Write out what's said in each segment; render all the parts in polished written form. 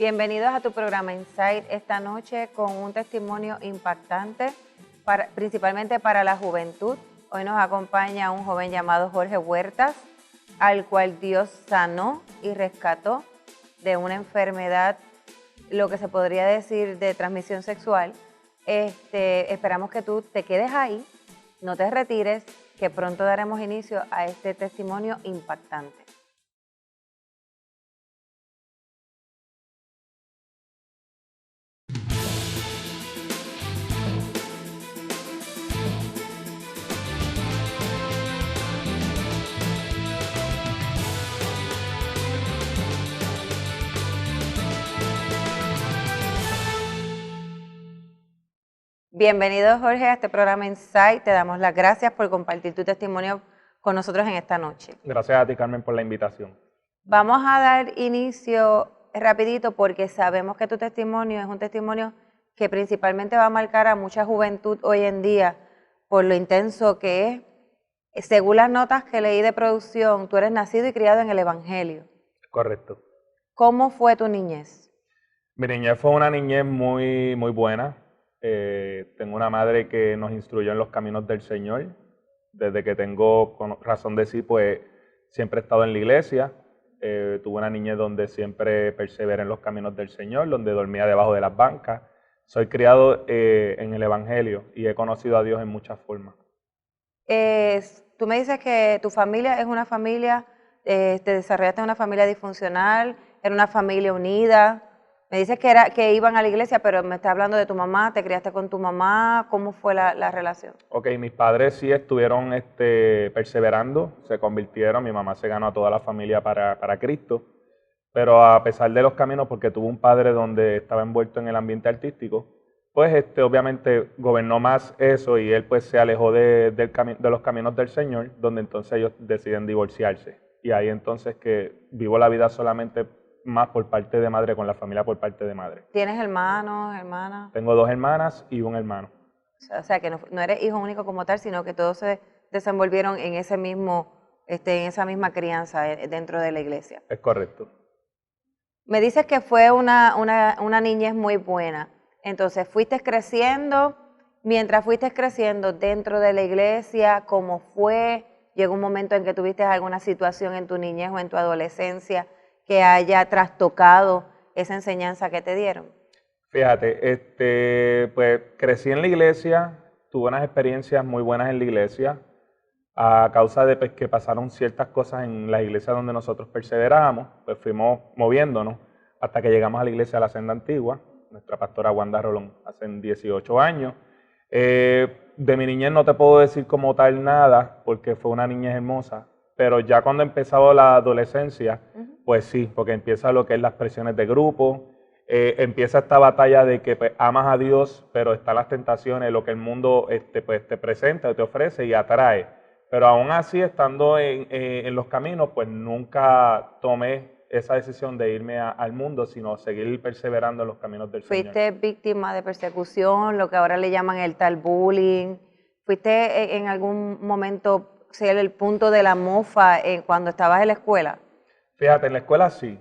Bienvenidos a tu programa Insight esta noche con un testimonio impactante, principalmente para la juventud. Hoy nos acompaña un joven llamado Jorge Huertas, al cual Dios sanó y rescató de una enfermedad, lo que se podría decir de transmisión sexual. Esperamos que tú te quedes ahí, no te retires, que pronto daremos inicio a este testimonio impactante. Bienvenido, Jorge, a este programa Insight. Te damos las gracias por compartir tu testimonio con nosotros en esta noche. Gracias a ti, Carmen, por la invitación. Vamos a dar inicio rapidito porque sabemos que tu testimonio es un testimonio que principalmente va a marcar a mucha juventud hoy en día por lo intenso que es. Según las notas que leí de producción, tú eres nacido y criado en el Evangelio. Correcto. ¿Cómo fue tu niñez? Mi niñez fue una niñez muy buena. Tengo una madre que nos instruyó en los caminos del Señor. Desde que tengo razón de sí, pues siempre he estado en la iglesia. Tuve una niñez donde siempre perseveré en los caminos del Señor, donde dormía debajo de las bancas. Soy criado en el Evangelio y he conocido a Dios en muchas formas. Tú me dices que tu familia es una familia, te desarrollaste en una familia disfuncional, era una familia unida. Me dices que iban a la iglesia, pero me estás hablando de tu mamá, te criaste con tu mamá, ¿cómo fue la relación? Ok, mis padres sí estuvieron perseverando, se convirtieron, mi mamá se ganó a toda la familia para Cristo, pero a pesar de los caminos, porque tuvo un padre donde estaba envuelto en el ambiente artístico, pues obviamente gobernó más eso y él pues se alejó de los caminos del Señor, donde entonces ellos deciden divorciarse. Y ahí entonces que vivo la vida solamente más por parte de madre, con la familia por parte de madre. ¿Tienes hermanos, hermanas? Tengo 2 hermanas y un hermano. O sea, que no eres hijo único como tal, sino que todos se desenvolvieron en ese mismo, en esa misma crianza dentro de la iglesia. Es correcto. Me dices que fue una niñez muy buena. Entonces, mientras fuiste creciendo dentro de la iglesia, ¿cómo fue? ¿Llegó un momento en que tuviste alguna situación en tu niñez o en tu adolescencia que haya trastocado esa enseñanza que te dieron? Fíjate, pues crecí en la iglesia, tuve unas experiencias muy buenas en la iglesia, a causa de pues, que pasaron ciertas cosas en la iglesia donde nosotros perseverábamos, pues fuimos moviéndonos hasta que llegamos a la iglesia de la Senda Antigua, nuestra pastora Wanda Rolón, hace 18 años. De mi niñez no te puedo decir como tal nada, porque fue una niñez hermosa, pero ya cuando empezaba la adolescencia, pues sí, porque empieza lo que es las presiones de grupo, empieza esta batalla de que pues, amas a Dios, pero están las tentaciones, lo que el mundo pues, te presenta, te ofrece y atrae. Pero aún así, estando en los caminos, pues nunca tomé esa decisión de irme al mundo, sino seguir perseverando en los caminos del Señor. ¿Fuiste víctima de persecución, lo que ahora le llaman el tal bullying? ¿Fuiste en algún momento ser el punto de la mofa cuando estabas en la escuela? Fíjate, en la escuela sí.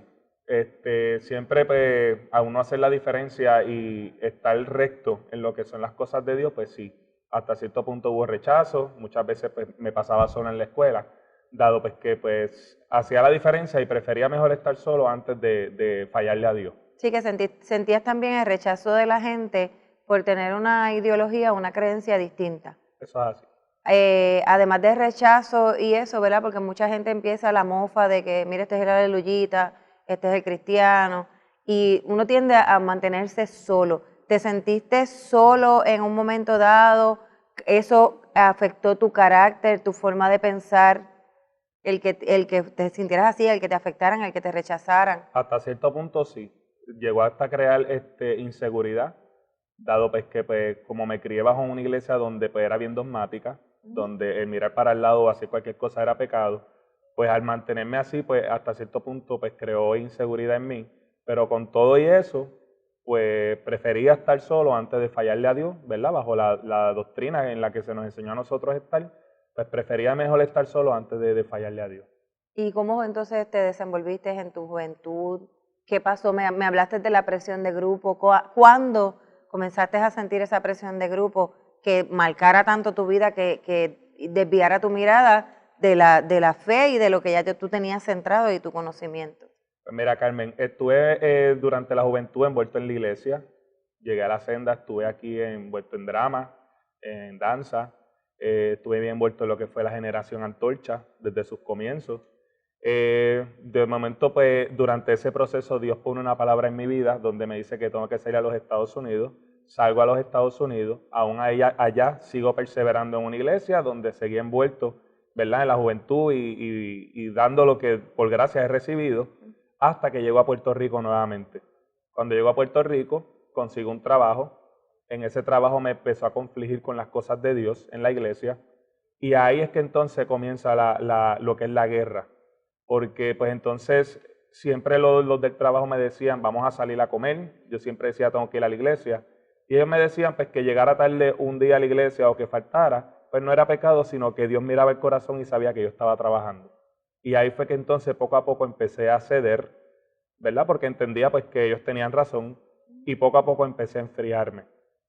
Siempre pues, a uno hacer la diferencia y estar recto en lo que son las cosas de Dios, pues sí. Hasta cierto punto hubo rechazo, muchas veces pues, me pasaba solo en la escuela, dado pues que pues hacía la diferencia y prefería mejor estar solo antes de fallarle a Dios. Sí, que sentías también el rechazo de la gente por tener una ideología, una creencia distinta. Eso es así. Además de rechazo y eso, ¿verdad? Porque mucha gente empieza la mofa de que, mira, este es el aleluyita, este es el cristiano, y uno tiende a mantenerse solo. ¿Te sentiste solo en un momento dado? ¿Eso afectó tu carácter, tu forma de pensar? El que te sintieras así, el que te afectaran, el que te rechazaran. Hasta cierto punto sí. Llegó hasta crear inseguridad, dado pues que pues, como me crié bajo una iglesia donde pues, era bien dogmática, donde el mirar para el lado o hacer cualquier cosa era pecado, pues al mantenerme así, pues hasta cierto punto pues creó inseguridad en mí. Pero con todo y eso, pues prefería estar solo antes de fallarle a Dios, ¿verdad? Bajo la doctrina en la que se nos enseñó a nosotros estar, pues prefería mejor estar solo antes de fallarle a Dios. ¿Y cómo entonces te desenvolviste en tu juventud? ¿Qué pasó? Me hablaste de la presión de grupo. ¿Cuándo comenzaste a sentir esa presión de grupo que marcara tanto tu vida, que desviara tu mirada de la fe y de lo que ya tú tenías centrado y tu conocimiento? Pues mira, Carmen, estuve durante la juventud envuelto en la iglesia, llegué a la senda, estuve aquí envuelto en drama, en danza, estuve bien envuelto en lo que fue la generación Antorcha desde sus comienzos. De momento, pues, durante ese proceso Dios pone una palabra en mi vida donde me dice que tengo que salir a los Estados Unidos. Salgo a los Estados Unidos, aún allá sigo perseverando en una iglesia donde seguí envuelto, ¿verdad?, en la juventud y dando lo que por gracia he recibido, hasta que llego a Puerto Rico nuevamente. Cuando llego a Puerto Rico, consigo un trabajo. En ese trabajo me empezó a confligir con las cosas de Dios en la iglesia, y ahí es que entonces comienza lo que es la guerra. Porque pues entonces siempre los del trabajo me decían, vamos a salir a comer. Yo siempre decía, tengo que ir a la iglesia. Y ellos me decían pues que llegara tarde un día a la iglesia o que faltara, pues no era pecado, sino que Dios miraba el corazón y sabía que yo estaba trabajando. Y ahí fue que entonces poco a poco empecé a ceder, ¿verdad? Porque entendía pues que ellos tenían razón, y poco a poco empecé a enfriarme.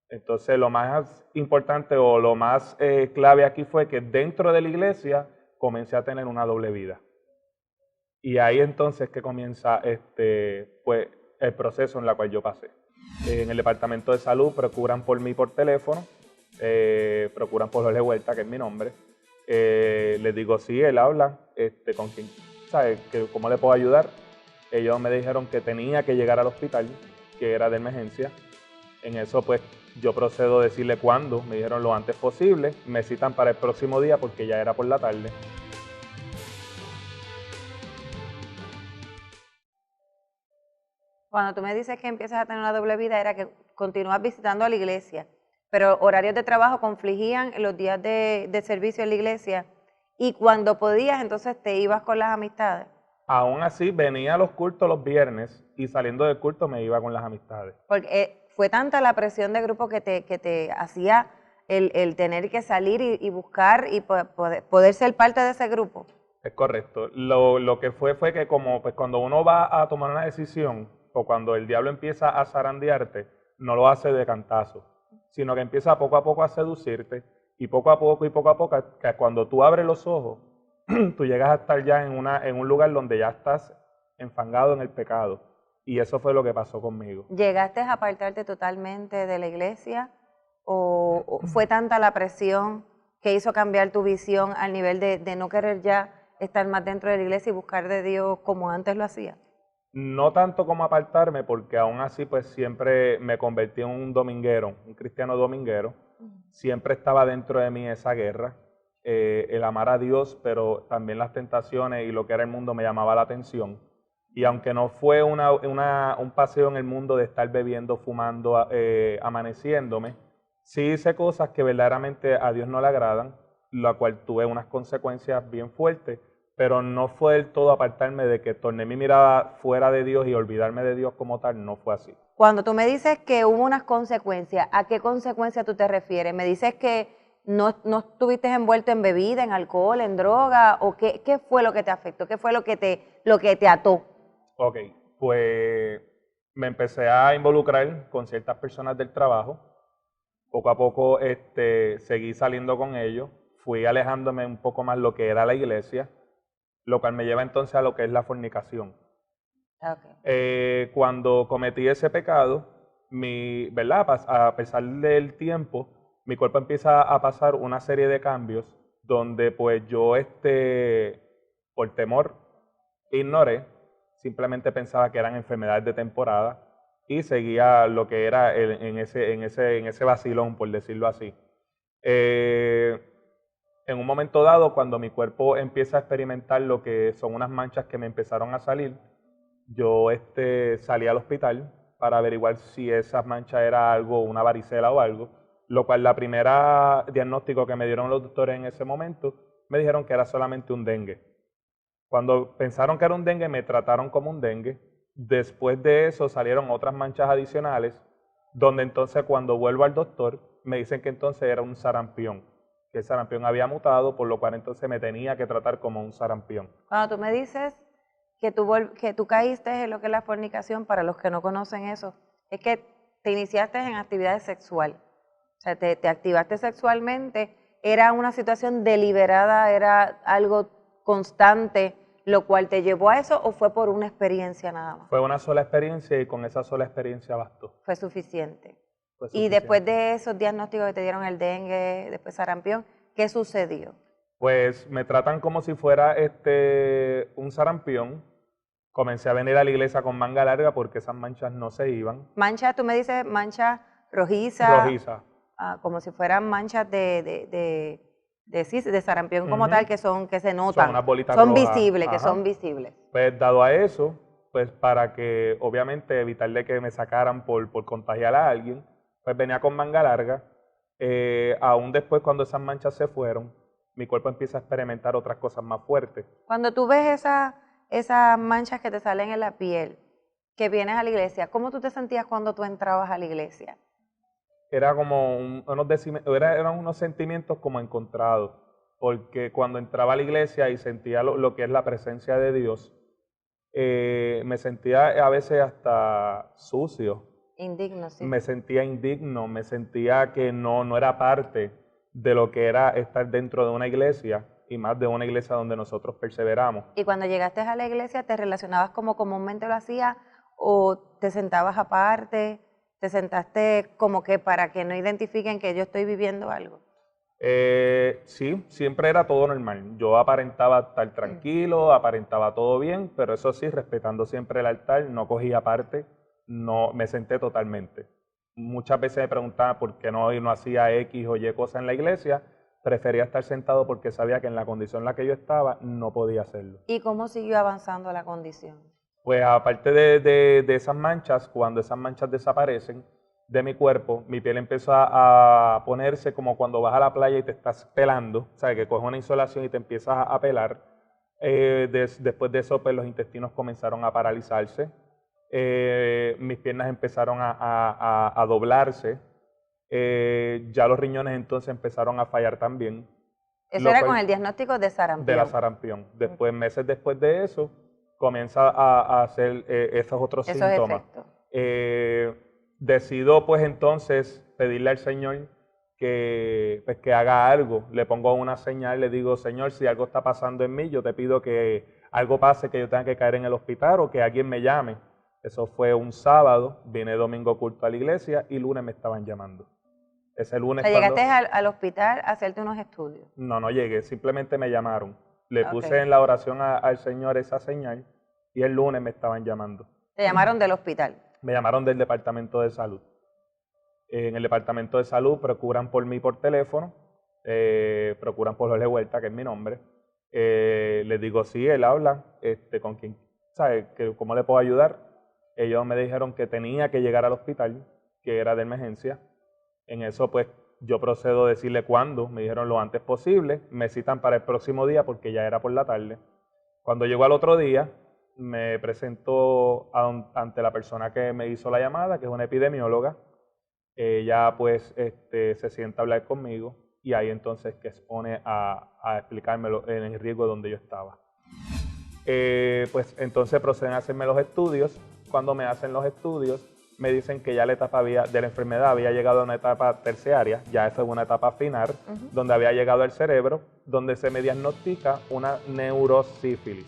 Entonces lo más importante o lo más clave aquí fue que dentro de la iglesia comencé a tener una doble vida. Y ahí entonces que comienza pues, el proceso en el cual yo pasé. En el departamento de salud procuran por mí por teléfono, procuran por Jorge Huerta, que es mi nombre. Les digo, sí, él habla, con quién, ¿sabe? ¿Cómo le puedo ayudar? Ellos me dijeron que tenía que llegar al hospital, que era de emergencia. En eso pues yo procedo a decirle cuándo, me dijeron lo antes posible, me citan para el próximo día porque ya era por la tarde. Cuando tú me dices que empiezas a tener una doble vida, era que continúas visitando a la iglesia, pero horarios de trabajo confligían en los días de servicio en la iglesia, y cuando podías, entonces te ibas con las amistades. Aún así, venía a los cultos los viernes y saliendo del culto me iba con las amistades. Porque fue tanta la presión de grupo que te hacía el tener que salir y buscar y poder ser parte de ese grupo. Es correcto. Lo que fue que como pues cuando uno va a tomar una decisión o cuando el diablo empieza a zarandearte, no lo hace de cantazo, sino que empieza poco a poco a seducirte, y poco a poco, que cuando tú abres los ojos, tú llegas a estar ya en un lugar donde ya estás enfangado en el pecado. Y eso fue lo que pasó conmigo. ¿Llegaste a apartarte totalmente de la iglesia o fue tanta la presión que hizo cambiar tu visión al nivel de no querer ya estar más dentro de la iglesia y buscar de Dios como antes lo hacía? No tanto como apartarme, porque aún así pues siempre me convertí en un dominguero, un cristiano dominguero. Siempre estaba dentro de mí esa guerra, el amar a Dios, pero también las tentaciones y lo que era el mundo me llamaba la atención. Y aunque no fue un paseo en el mundo de estar bebiendo, fumando, amaneciéndome, sí hice cosas que verdaderamente a Dios no le agradan, la cual tuve unas consecuencias bien fuertes, pero no fue del todo apartarme de que torné mi mirada fuera de Dios y olvidarme de Dios como tal, no fue así. Cuando tú me dices que hubo unas consecuencias, ¿a qué consecuencias tú te refieres? ¿Me dices que no estuviste envuelto en bebida, en alcohol, en droga? ¿O qué fue lo que te afectó? ¿Qué fue lo que te ató? Ok, pues me empecé a involucrar con ciertas personas del trabajo. Poco a poco seguí saliendo con ellos, fui alejándome un poco más lo que era la iglesia, lo cual me lleva entonces a lo que es la fornicación. Okay. Cuando cometí ese pecado, ¿verdad? A pesar del tiempo, mi cuerpo empieza a pasar una serie de cambios donde pues yo por temor ignoré, simplemente pensaba que eran enfermedades de temporada y seguía lo que era en ese vacilón, por decirlo así. En un momento dado, cuando mi cuerpo empieza a experimentar lo que son unas manchas que me empezaron a salir, yo salí al hospital para averiguar si esa mancha era algo, una varicela o algo, lo cual la primera diagnóstico que me dieron los doctores en ese momento, me dijeron que era solamente un dengue. Cuando pensaron que era un dengue, me trataron como un dengue. Después de eso salieron otras manchas adicionales, donde entonces cuando vuelvo al doctor, me dicen que entonces era un sarampión, que el sarampión había mutado, por lo cual entonces me tenía que tratar como un sarampión. Cuando tú me dices que tú caíste en lo que es la fornicación, para los que no conocen eso, es que te iniciaste en actividades sexuales. O sea, te activaste sexualmente, era una situación deliberada, era algo constante, lo cual te llevó a eso, ¿o fue por una experiencia nada más? Fue una sola experiencia y con esa sola experiencia bastó. Fue suficiente. Fue Y suficiente. después de esos diagnósticos que te dieron el dengue, después sarampión, ¿qué sucedió? Pues me tratan como si fuera un sarampión. Comencé a venir a la iglesia con manga larga porque esas manchas no se iban. Mancha, tú me dices mancha rojiza, Rojiza. como si fueran manchas de sarampión como tal, que se notan, Son unas bolitas son rojas. visibles, que Ajá. son visibles. Pues dado a eso, pues para que obviamente evitarle que me sacaran por contagiar a alguien, pues venía con manga larga. Aún después cuando esas manchas se fueron, mi cuerpo empieza a experimentar otras cosas más fuertes. Cuando tú ves esas manchas que te salen en la piel, que vienes a la iglesia, ¿cómo tú te sentías cuando tú entrabas a la iglesia? Era como eran unos sentimientos como encontrados, porque cuando entraba a la iglesia y sentía lo que es la presencia de Dios, me sentía a veces hasta sucio, Indigno, sí. me sentía indigno, me sentía que no era parte de lo que era estar dentro de una iglesia, y más de una iglesia donde nosotros perseveramos. Y cuando llegaste a la iglesia, ¿te relacionabas como comúnmente lo hacías o te sentabas aparte? ¿Te sentaste como que para que no identifiquen que yo estoy viviendo algo? Sí, siempre era todo normal. Yo aparentaba estar tranquilo, aparentaba todo bien, pero eso sí, respetando siempre el altar, no cogía parte, no me senté totalmente. Muchas veces me preguntaban por qué no hacía X o Y cosas en la iglesia. Prefería estar sentado porque sabía que en la condición en la que yo estaba no podía hacerlo. ¿Y cómo siguió avanzando la condición? Pues aparte de esas manchas, cuando esas manchas desaparecen de mi cuerpo, mi piel empezó a ponerse como cuando vas a la playa y te estás pelando, o sea, que coges una insolación y te empiezas a pelar. Después de eso, pues los intestinos comenzaron a paralizarse, mis piernas empezaron a doblarse, ya los riñones entonces empezaron a fallar también. Eso era con el diagnóstico de sarampión. De la sarampión. Después, meses después de eso, comienza a hacer esos otros síntomas. Decido pues entonces pedirle al Señor que haga algo. Le pongo una señal, le digo, Señor, si algo está pasando en mí, yo te pido que algo pase, que yo tenga que caer en el hospital o que alguien me llame. Eso fue un sábado, vine domingo culto a la iglesia y lunes me estaban llamando. Ese lunes ¿Llegaste al hospital a hacerte unos estudios? No llegué, simplemente me llamaron. Le puse en la oración al Señor esa señal y el lunes me estaban llamando. ¿Te llamaron del hospital? Me llamaron del departamento de salud. En el departamento de salud procuran por mí por teléfono, procuran por Jorge Huerta, que es mi nombre. Les digo, sí, él habla, ¿con quién? ¿Sabe? ¿Cómo le puedo ayudar? Ellos me dijeron que tenía que llegar al hospital, que era de emergencia. En eso, pues, yo procedo a decirle cuándo. Me dijeron lo antes posible. Me citan para el próximo día porque ya era por la tarde. Cuando llego al otro día, me presento ante la persona que me hizo la llamada, que es una epidemióloga. Ella, pues, se sienta a hablar conmigo y ahí entonces que expone a explicarme en el riesgo donde yo estaba. Pues, entonces proceden a hacerme los estudios. Cuando me hacen los estudios, me dicen que ya la etapa de la enfermedad había llegado a una etapa terciaria, ya esa es una etapa final, donde había llegado al cerebro, donde se me diagnostica una neurosífilis.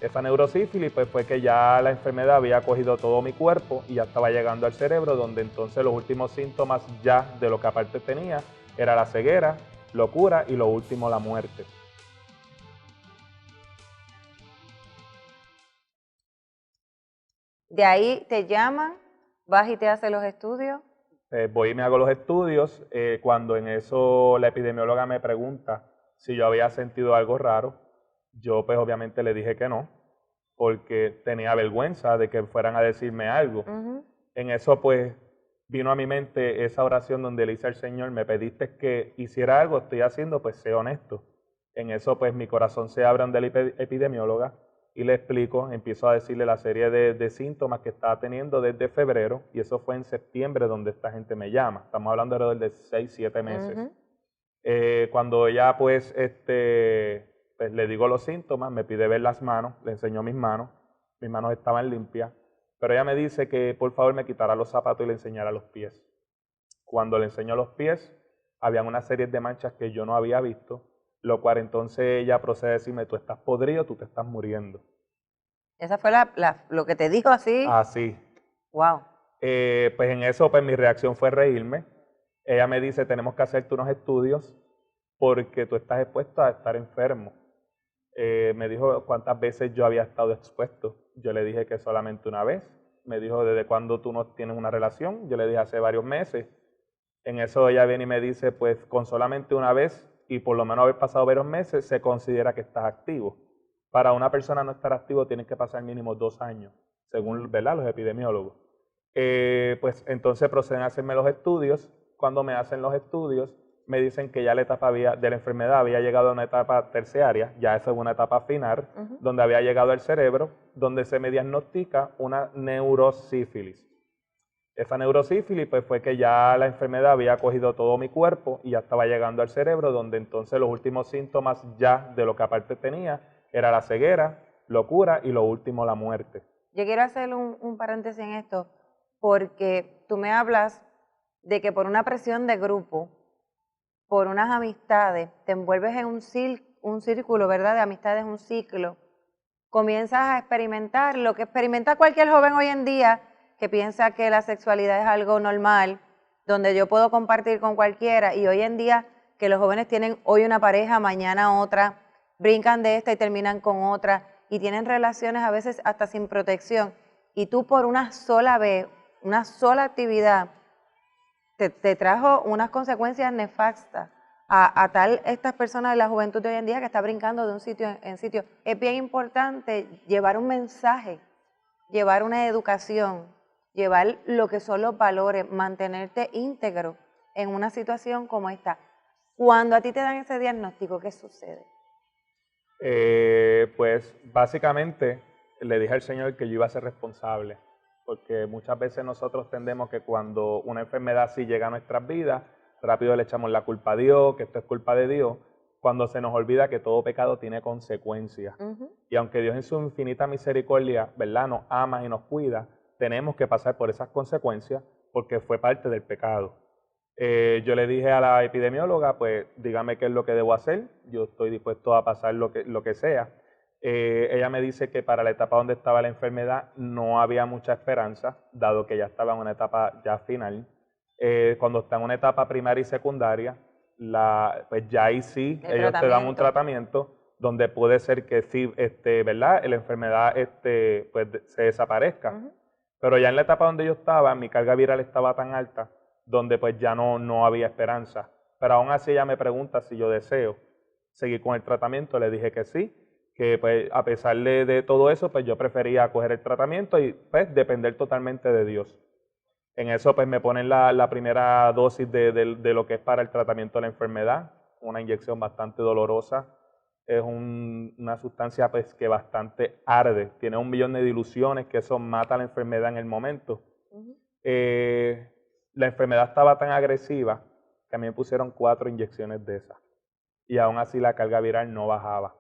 Esa neurosífilis pues, fue que ya la enfermedad había cogido todo mi cuerpo y ya estaba llegando al cerebro, donde entonces los últimos síntomas ya de lo que aparte tenía era la ceguera, locura y lo último la muerte. De ahí te llaman, vas y te haces los estudios. Voy y me hago los estudios. Cuando en eso la epidemióloga me pregunta si yo había sentido algo raro, yo pues obviamente le dije que no, porque tenía vergüenza de que fueran a decirme algo. En eso pues vino a mi mente esa oración donde le hice al Señor, me pediste que hiciera algo, estoy haciendo, pues sé honesto. En eso pues mi corazón se abre ante la epidemióloga y le explico, empiezo a decirle la serie de síntomas que estaba teniendo desde febrero, y eso fue en septiembre donde esta gente me llama. Estamos hablando alrededor de 6, 7 meses. Cuando ella pues pues le digo los síntomas, me pide ver las manos, le enseñó mis manos estaban limpias, pero ella me dice que por favor me quitara los zapatos y le enseñara los pies. Cuando le enseñó los pies, habían una serie de manchas que yo no había visto, lo cual entonces ella procede a decirme, tú estás podrido, tú te estás muriendo. Esa fue lo que te dijo así. Así. Wow. Pues en eso pues mi reacción fue reírme. Ella me dice, tenemos que hacerte unos estudios porque tú estás expuesto a estar enfermo. Me dijo cuántas veces yo había estado expuesto. Yo le dije que solamente una vez. Me dijo, ¿desde cuándo tú no tienes una relación? Yo le dije, hace varios meses. En eso ella viene y me dice, pues con solamente una vez y por lo menos haber pasado varios meses, se considera que estás activo. Para una persona no estar activo tiene que pasar mínimo 2 años, según, ¿verdad?, los epidemiólogos. Pues entonces proceden a hacerme los estudios. Cuando me hacen los estudios, me dicen que ya la etapa de la enfermedad había llegado a una etapa terciaria, ya esa es una etapa final, donde había llegado al cerebro, donde se me diagnostica una neurosífilis. Esa neurosífilis pues fue que ya la enfermedad había cogido todo mi cuerpo y ya estaba llegando al cerebro, donde entonces los últimos síntomas ya de lo que aparte tenía era la ceguera, locura y lo último la muerte. Yo quiero hacer un paréntesis en esto, porque tú me hablas de que por una presión de grupo, por unas amistades, te envuelves en un círculo, ¿verdad? De amistades, un ciclo. Comienzas a experimentar lo que experimenta cualquier joven hoy en día que piensa que la sexualidad es algo normal, donde yo puedo compartir con cualquiera, y hoy en día que los jóvenes tienen hoy una pareja, mañana otra, brincan de esta y terminan con otra, y tienen relaciones a veces hasta sin protección, y tú por una sola vez, una sola actividad, te trajo unas consecuencias nefastas a tal estas personas de la juventud de hoy en día que está brincando de un sitio en sitio. Es bien importante llevar un mensaje, llevar una educación, llevar lo que son los valores, mantenerte íntegro en una situación como esta. Cuando a ti te dan ese diagnóstico, ¿qué sucede? Pues básicamente le dije al Señor que yo iba a ser responsable, porque muchas veces nosotros tendemos que cuando una enfermedad así llega a nuestras vidas, rápido le echamos la culpa a Dios, que esto es culpa de Dios, cuando se nos olvida que todo pecado tiene consecuencias. Y aunque Dios en su infinita misericordia, ¿verdad?, nos ama y nos cuida, tenemos que pasar por esas consecuencias porque fue parte del pecado. Yo le dije a la epidemióloga, pues dígame qué es lo que debo hacer, yo estoy dispuesto a pasar lo que sea. Ella me dice que para la etapa donde estaba la enfermedad no había mucha esperanza, dado que ya estaba en una etapa ya final. Cuando está en una etapa primaria y secundaria, pues ya ahí sí, ellos te dan un tratamiento donde puede ser que sí, ¿verdad?, la enfermedad pues, se desaparezca. Pero ya en la etapa donde yo estaba, mi carga viral estaba tan alta, donde pues ya no había esperanza. Pero aún así ella me pregunta si yo deseo seguir con el tratamiento. Le dije que sí, que pues a pesar de todo eso, pues yo prefería coger el tratamiento y pues depender totalmente de Dios. En eso pues me ponen la primera dosis de lo que es para el tratamiento de la enfermedad, una inyección bastante dolorosa. Es una sustancia pues que bastante arde, tiene 1 millón de diluciones, que eso mata la enfermedad en el momento. La enfermedad estaba tan agresiva que a mí me pusieron 4 inyecciones de esas y aún así la carga viral no bajaba.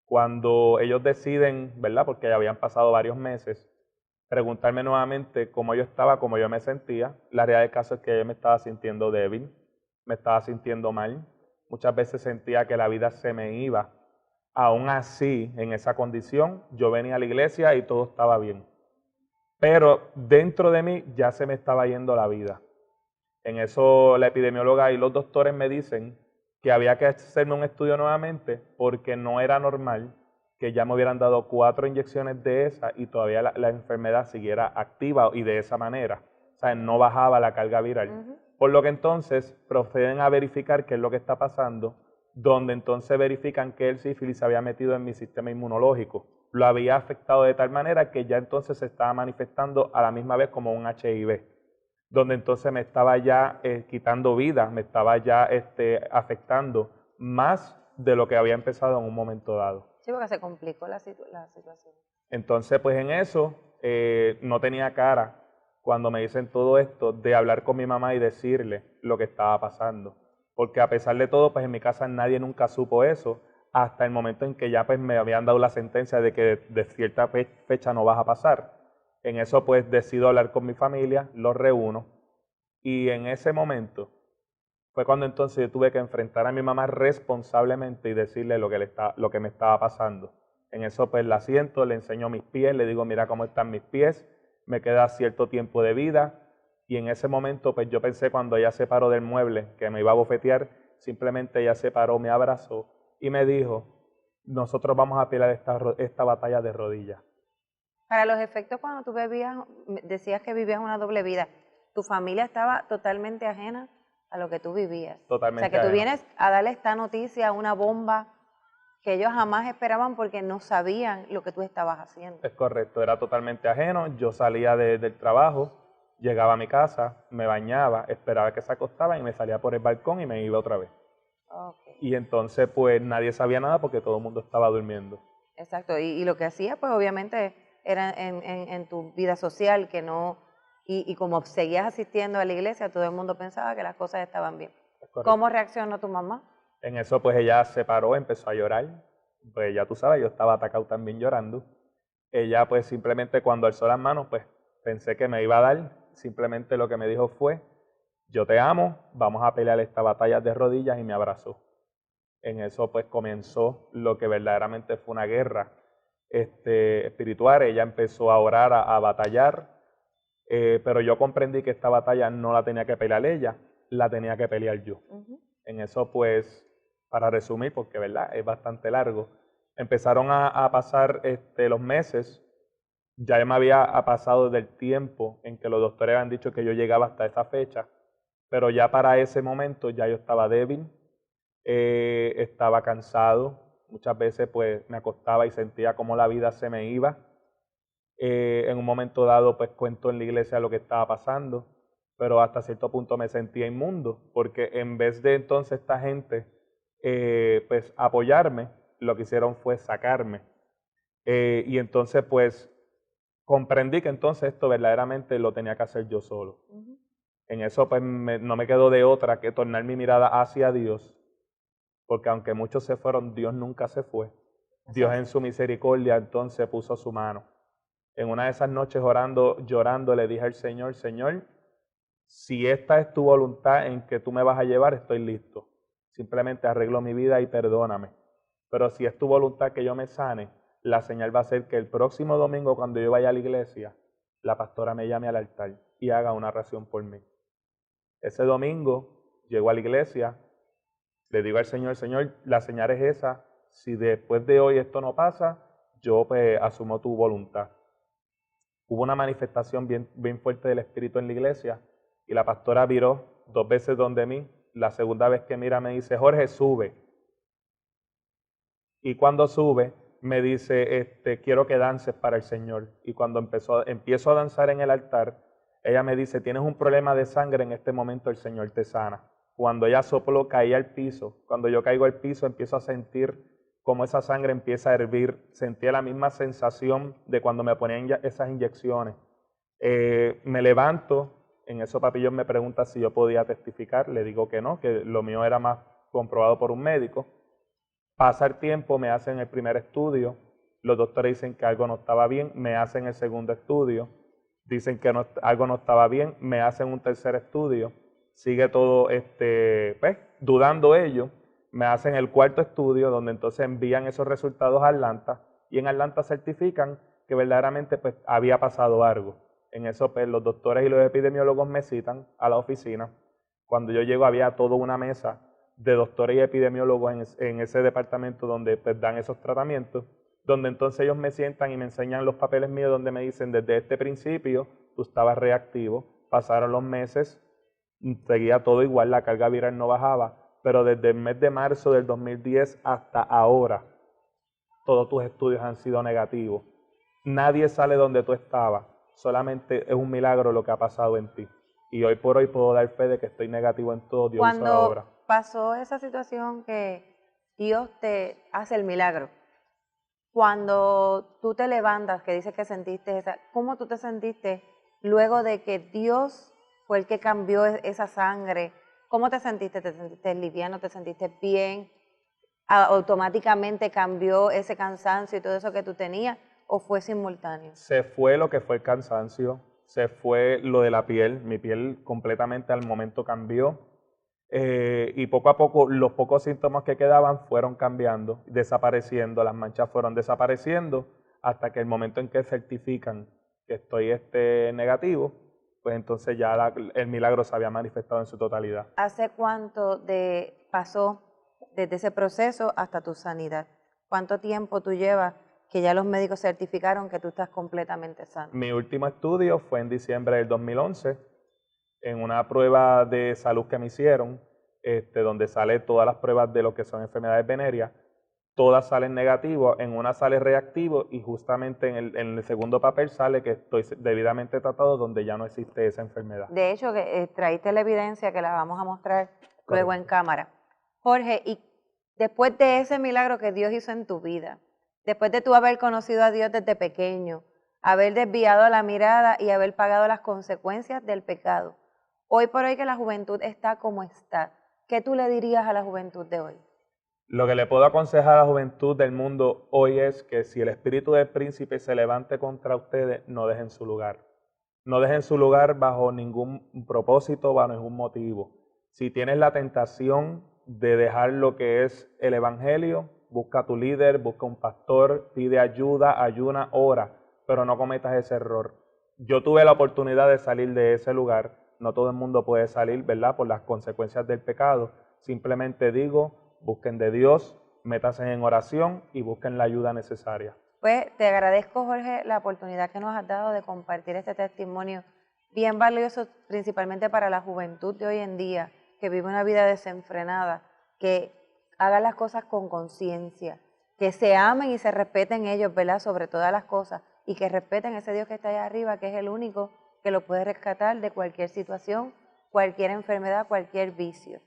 Cuando ellos deciden, ¿verdad?, porque ya habían pasado varios meses, preguntarme nuevamente cómo yo estaba, cómo yo me sentía, la realidad del caso es que yo me estaba sintiendo débil, me estaba sintiendo mal, muchas veces sentía que la vida se me iba. Aún así, en esa condición, yo venía a la iglesia y todo estaba bien. Pero dentro de mí ya se me estaba yendo la vida. En eso la epidemióloga y los doctores me dicen que había que hacerme un estudio nuevamente porque no era normal que ya me hubieran dado 4 inyecciones de esa y todavía la enfermedad siguiera activa y de esa manera. O sea, no bajaba la carga viral. Por lo que entonces proceden a verificar qué es lo que está pasando, donde entonces verifican que el sífilis se había metido en mi sistema inmunológico. Lo había afectado de tal manera que ya entonces se estaba manifestando a la misma vez como un HIV, donde entonces me estaba ya quitando vida, me estaba ya afectando más de lo que había empezado en un momento dado. Sí, porque se complicó la situación. Entonces, pues en eso no tenía cara cuando me dicen todo esto de hablar con mi mamá y decirle lo que estaba pasando. Porque a pesar de todo, pues en mi casa nadie nunca supo eso, hasta el momento en que ya pues me habían dado la sentencia de que de cierta fecha no vas a pasar. En eso pues decido hablar con mi familia, los reúno y en ese momento fue cuando entonces yo tuve que enfrentar a mi mamá responsablemente y decirle lo que me estaba pasando. En eso pues la siento, le enseño mis pies, le digo mira cómo están mis pies, me queda cierto tiempo de vida y en ese momento pues yo pensé cuando ella se paró del mueble que me iba a bofetear, simplemente ella se paró, me abrazó y me dijo, nosotros vamos a pelear esta batalla de rodillas. Para los efectos, cuando tú decías que vivías una doble vida, tu familia estaba totalmente ajena a lo que tú vivías. Totalmente o sea, que tú ajeno. vienes a darle esta noticia, una bomba que ellos jamás esperaban porque no sabían lo que tú estabas haciendo. Es correcto, era totalmente ajeno. Yo salía del trabajo, llegaba a mi casa, me bañaba, esperaba que se acostaba y me salía por el balcón y me iba otra vez. Okay. Y entonces pues nadie sabía nada porque todo el mundo estaba durmiendo. Exacto, y lo que hacía pues obviamente era en tu vida social que no, y como seguías asistiendo a la iglesia, todo el mundo pensaba que las cosas estaban bien. Es correcto. ¿Cómo reaccionó tu mamá? En eso pues ella se paró, empezó a llorar. Pues ya tú sabes, yo estaba atacado también llorando. Ella pues simplemente cuando alzó las manos pues pensé que me iba a dar. Simplemente lo que me dijo fue, yo te amo, vamos a pelear esta batalla de rodillas y me abrazó. En eso pues comenzó lo que verdaderamente fue una guerra espiritual. Ella empezó a orar, a batallar, pero yo comprendí que esta batalla no la tenía que pelear ella, la tenía que pelear yo. En eso pues, para resumir, porque verdad es bastante largo, empezaron a pasar los meses, ya me había pasado del tiempo en que los doctores habían dicho que yo llegaba hasta esa fecha, pero ya para ese momento ya yo estaba débil, estaba cansado, muchas veces pues me acostaba y sentía como la vida se me iba. En un momento dado pues cuento en la iglesia lo que estaba pasando, pero hasta cierto punto me sentía inmundo, porque en vez de entonces esta gente pues apoyarme, lo que hicieron fue sacarme. Y entonces pues comprendí que entonces esto verdaderamente lo tenía que hacer yo solo. En eso pues no me quedó de otra que tornar mi mirada hacia Dios, porque aunque muchos se fueron, Dios nunca se fue. Dios en su misericordia entonces puso su mano. En una de esas noches orando, llorando, le dije al Señor, Señor, si esta es tu voluntad en que tú me vas a llevar, estoy listo. Simplemente arreglo mi vida y perdóname. Pero si es tu voluntad que yo me sane, la señal va a ser que el próximo domingo cuando yo vaya a la iglesia, la pastora me llame al altar y haga una oración por mí. Ese domingo llego a la iglesia, le digo al Señor, Señor, la señal es esa, si después de hoy esto no pasa, yo pues asumo tu voluntad. Hubo una manifestación bien fuerte del Espíritu en la iglesia y la pastora viró 2 veces donde mí. La segunda vez que mira me dice, Jorge, sube. Y cuando sube, me dice, quiero que dances para el Señor. Y cuando empiezo a danzar en el altar, ella me dice, tienes un problema de sangre, en este momento el Señor te sana. Cuando ella sopló, caí al piso. Cuando yo caigo al piso, empiezo a sentir como esa sangre empieza a hervir. Sentía la misma sensación de cuando me ponían esas inyecciones. Me levanto, en eso Papillón me pregunta si yo podía testificar. Le digo que no, que lo mío era más comprobado por un médico. Pasa el tiempo, me hacen el primer estudio, los doctores dicen que algo no estaba bien, me hacen el segundo estudio, dicen que algo no estaba bien, me hacen un tercer estudio, sigue todo pues, dudando ellos, me hacen el cuarto estudio donde entonces envían esos resultados a Atlanta y en Atlanta certifican que verdaderamente pues, había pasado algo. En eso pues, los doctores y los epidemiólogos me citan a la oficina. Cuando yo llego había toda una mesa de doctores y epidemiólogos en ese departamento donde pues, dan esos tratamientos, donde entonces ellos me sientan y me enseñan los papeles míos donde me dicen desde este principio tú estabas reactivo, pasaron los meses, seguía todo igual, la carga viral no bajaba, pero desde el mes de marzo del 2010 hasta ahora, todos tus estudios han sido negativos. Nadie sale donde tú estabas, solamente es un milagro lo que ha pasado en ti. Y hoy por hoy puedo dar fe de que estoy negativo en todo, Dios hizo la obra. Cuando pasó esa situación que Dios te hace el milagro, cuando tú te levantas, que dices que sentiste ¿cómo tú te sentiste luego de que Dios fue el que cambió esa sangre? ¿Cómo te sentiste? ¿Te sentiste liviano? ¿Te sentiste bien? automáticamente cambió ese cansancio y todo eso que tú tenías, o fue simultáneo? Se fue lo que fue el cansancio, se fue lo de la piel, mi piel completamente al momento cambió. Y poco a poco los pocos síntomas que quedaban fueron cambiando, desapareciendo, las manchas fueron desapareciendo, hasta que el momento en que certifican que estoy negativo, pues entonces ya el milagro se había manifestado en su totalidad. ¿Hace cuánto pasó desde ese proceso hasta tu sanidad? ¿Cuánto tiempo tú llevas que ya los médicos certificaron que tú estás completamente sano? Mi último estudio fue en diciembre del 2011, en una prueba de salud que me hicieron, donde sale todas las pruebas de lo que son enfermedades venéreas, todas salen negativas, en una sale reactivo y justamente en el segundo papel sale que estoy debidamente tratado, donde ya no existe esa enfermedad. De hecho, que traíste la evidencia que la vamos a mostrar luego en cámara. Jorge, y después de ese milagro que Dios hizo en tu vida, después de tú haber conocido a Dios desde pequeño, haber desviado la mirada y haber pagado las consecuencias del pecado, hoy por hoy que la juventud está como está, ¿qué tú le dirías a la juventud de hoy? Lo que le puedo aconsejar a la juventud del mundo hoy es que si el espíritu del príncipe se levante contra ustedes, no dejen su lugar. No dejen su lugar bajo ningún propósito, bajo ningún motivo. Si tienes la tentación de dejar lo que es el evangelio, busca a tu líder, busca un pastor, pide ayuda, ayuna, ora, pero no cometas ese error. Yo tuve la oportunidad de salir de ese lugar, no todo el mundo puede salir, ¿verdad?, por las consecuencias del pecado. Simplemente digo, busquen de Dios, métanse en oración y busquen la ayuda necesaria. Pues te agradezco, Jorge, la oportunidad que nos has dado de compartir este testimonio bien valioso, principalmente para la juventud de hoy en día, que vive una vida desenfrenada, que haga las cosas con conciencia, que se amen y se respeten ellos, ¿verdad?, sobre todas las cosas, y que respeten a ese Dios que está allá arriba, que es el único que lo puede rescatar de cualquier situación, cualquier enfermedad, cualquier vicio.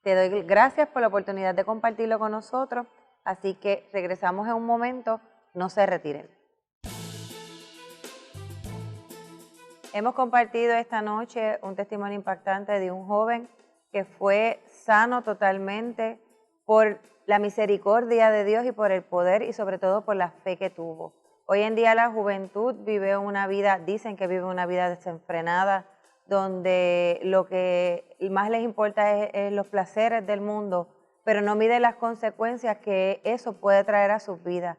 Te doy gracias por la oportunidad de compartirlo con nosotros, así que regresamos en un momento, no se retiren. Hemos compartido esta noche un testimonio impactante de un joven que fue sano totalmente por la misericordia de Dios y por el poder y sobre todo por la fe que tuvo. Hoy en día la juventud vive una vida, dicen que vive una vida desenfrenada, donde lo que más les importa es los placeres del mundo, pero no miden las consecuencias que eso puede traer a sus vidas.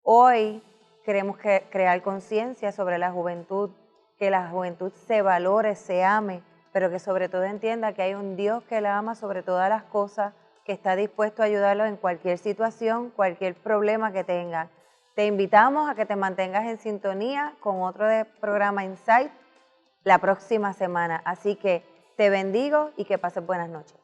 Hoy queremos crear conciencia sobre la juventud, que la juventud se valore, se ame, pero que sobre todo entienda que hay un Dios que la ama sobre todas las cosas, que está dispuesto a ayudarlos en cualquier situación, cualquier problema que tengan. Te invitamos a que te mantengas en sintonía con otro programa Insight la próxima semana. Así que te bendigo y que pases buenas noches.